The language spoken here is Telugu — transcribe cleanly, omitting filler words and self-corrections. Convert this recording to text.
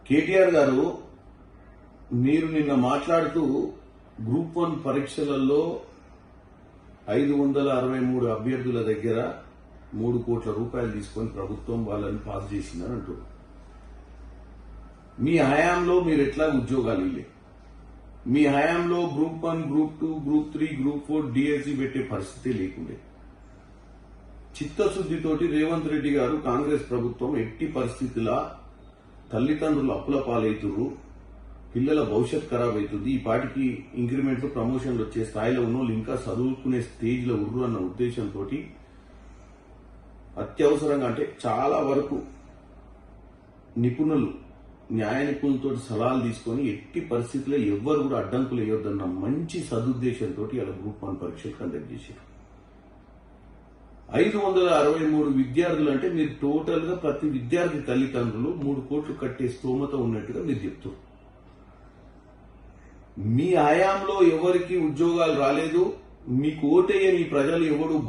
కేటీఆర్ గారు మీరు నిన్న మాట్లాడుతూ గ్రూప్ 1 పరీక్షలలో 563 అభ్యర్థుల దగ్గర 3 కోట్ల రూపాయలు తీసుకొని ప్రభుత్వం వాళ్ళని పాస్ చేసిందని అంటారు. మీ హయాంలో మీరు ఎట్లా ఉద్యోగాలు ఇల్లే? మీ హయాంలో group 1, group 2, group 3, group 4 DSC పెట్టే పరిస్థితి లేకుండే. చిత్తశుద్దితోటి రేవంత్ రెడ్డి గారు కాంగ్రెస్ ప్రభుత్వం ఎట్టి పరిస్థితుల తల్లిదండ్రులు అప్పుల పాలవుతున్నారు, పిల్లల భవిష్యత్ ఖరాబ్ అవుతుంది, ఈ పాటికి ఇంక్రిమెంట్లు ప్రమోషన్లు వచ్చే స్థాయిలో ఉన్నోళ్ళు ఇంకా చదువుకునే స్టేజ్ లో ఉర్రు అన్న ఉద్దేశంతో అత్యవసరంగా అంటే చాలా వరకు నిపుణులు న్యాయ నిపుణులతో సలహాలు తీసుకొని ఎట్టి పరిస్థితుల్లో ఎవ్వరు కూడా అడ్డంకులు వేయొద్దన్న మంచి సదుద్దేశంతో ఇలా గ్రూప్ 1 పరీక్షలు కండక్ట్ చేశారు. 563 విద్యార్థులు అంటే మీరు టోటల్ గా ప్రతి విద్యార్థి తల్లిదండ్రులు 3 కోట్లు కట్టే స్తోమత ఉన్నట్టుగా మీరు చెప్తారు. మీ హయాంలో ఎవరికి ఉద్యోగాలు రాలేదు, మీకు ఓటేయని ప్రజలు ఎవడు